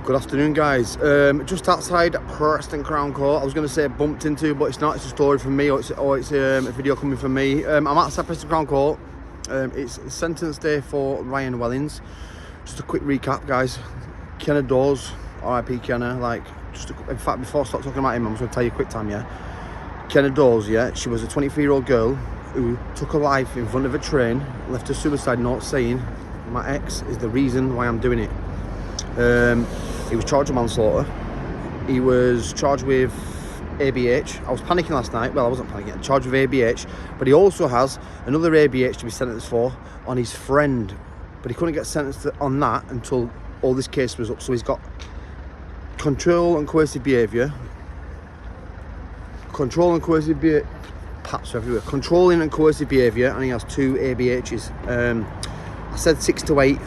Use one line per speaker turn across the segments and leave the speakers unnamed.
Good afternoon, guys. Just outside Preston Crown Court. I was going to say bumped into, but it's not. It's a story from me, or it's a video coming from me. I'm outside Preston Crown Court. It's sentence day for Ryan Wellings. Just a quick recap, guys. Kenna Dawes, R.I.P. Kenna. In fact, before I start talking about him, I'm just going to tell you a quick time. Yeah, Kenna Dawes. Yeah, she was a 23-year-old girl who took her life in front of a train, left a suicide note saying, "My ex is the reason why I'm doing it." He was charged with manslaughter. He was charged with ABH. I was panicking last night. Well, I wasn't panicking. Charged with ABH. But he also has another ABH to be sentenced for on his friend. But he couldn't get sentenced on that until all this case was up. So he's got control and coercive behaviour. Control and coercive behaviour. Pats everywhere. Controlling and coercive behaviour. And he has 2 ABHs. I said 6 to 8.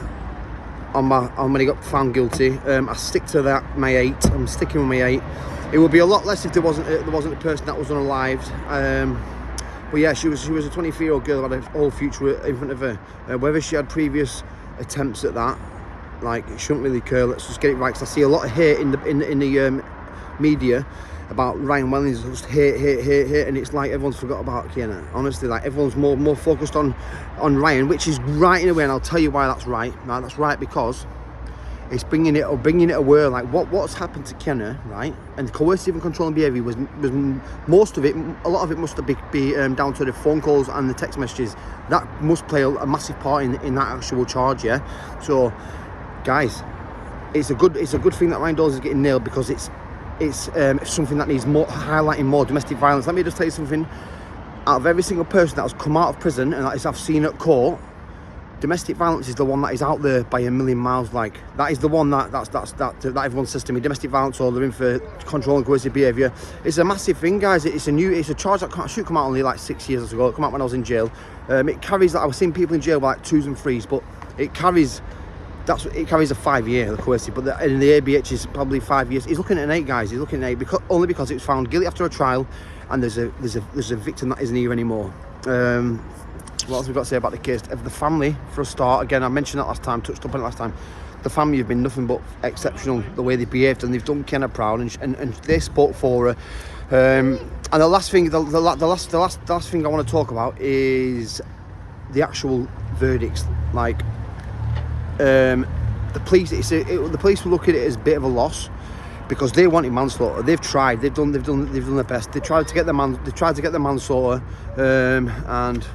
On when he got found guilty. I stick to that, my 8. I'm sticking with my 8. It would be a lot less if there wasn't a person that was unalived. But yeah, she was a 23-year-old girl who had a whole future in front of her. Whether she had previous attempts at that, it shouldn't really care. Let's just get it right. Because I see a lot of hate in the media about Ryan Wellings. Just hate, and it's like everyone's forgot about Kenna. Honestly, everyone's more focused on Ryan, which is right in a way, and I'll tell you why that's right. Right, that's right because it's bringing it aware. What's happened to Kenna, right? And coercive and controlling behaviour was most of it. A lot of it must be down to the phone calls and the text messages. That must play a massive part in that actual charge. Yeah. So, guys, it's a good thing that Ryan Dawes is getting nailed because it's something that needs highlighting more domestic violence. Let me just tell you something. Out of every single person that has come out of prison and that I've seen at court, domestic violence is the one that is out there by a million miles. That is the one that everyone says to me, domestic violence, or they're in for control and coercive behaviour. It's a massive thing, guys. It's a charge that should come out only 6 years ago. It came out when I was in jail. It carries I was seeing people in jail with 2s and 3s, but it carries. It carries a 5-year, the coercive, but in the ABH is probably 5 years. He's looking at an 8, guys. He's looking at an 8 only because it was found guilty after a trial, and there's a victim that isn't here anymore. What else have we got to say about the case? Of the family, for a start, again, I mentioned that last time, touched up on it last time. The family have been nothing but exceptional, the way they behaved, and they've done Kenna proud, and they spoke for her. And the last thing, the last thing I want to talk about is the actual verdicts. The police, the police will look at it as a bit of a loss because they wanted manslaughter. They've tried. They've done their best. They tried to get the manslaughter, and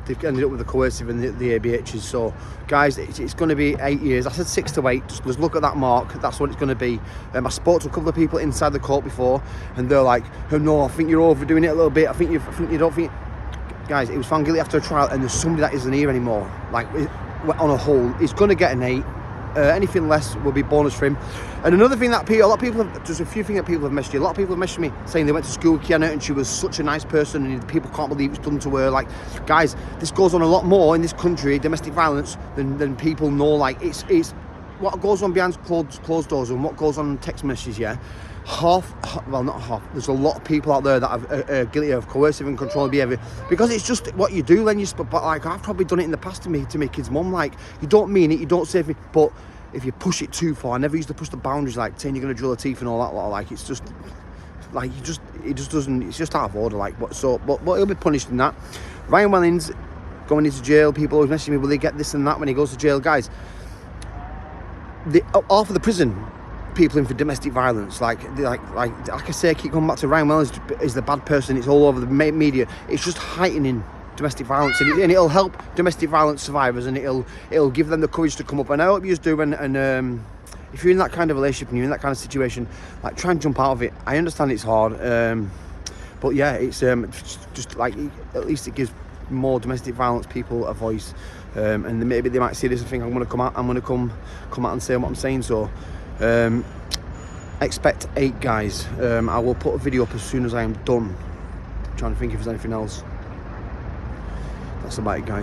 they've ended up with the coercive and the ABHs. So, guys, it's going to be 8 years. I said 6 to 8. Just look at that mark. That's what it's going to be. I spoke to a couple of people inside the court before, and they're like, "Oh no, I think you're overdoing it a little bit. I think you don't think." Guys, it was found guilty after a trial, and there's somebody that isn't here anymore. On a whole, he's going to get an 8. Anything less will be bonus for him. And another thing that a lot of people have, just a few things that people have messaged you. A lot of people have messaged me saying they went to school with Kenna and she was such a nice person and people can't believe it's done to her. Guys, this goes on a lot more in this country, domestic violence, than people know. It's what goes on behind closed doors and what goes on text messages. Yeah, not half. There's a lot of people out there that are guilty of coercive and controlling behaviour because it's just what you do. Then I've probably done it in the past to my kid's mum. You don't mean it, you don't say anything, but if you push it too far, I never used to push the boundaries, saying you're going to drill her teeth and all that. It's just it just doesn't. It's just out of order. But he'll be punished in that. Ryan Wellings going into jail. People always messaging me, will they get this and that when he goes to jail, guys? Half of the prison people in for domestic violence, like I say, I keep coming back to Ryan Wellings is the bad person. It's all over the media. It's just heightening domestic violence, and it'll help domestic violence survivors, and it'll give them the courage to come up. And I hope you do. And if you're in that kind of relationship and you're in that kind of situation, try and jump out of it. I understand it's hard, but yeah, it's just at least it gives more domestic violence people a voice, and maybe they might see this and think I'm going to come out and say what I'm saying. So expect 8, guys. I will put a video up as soon as I am done. I'm trying to think if there's anything else. That's about it, guys.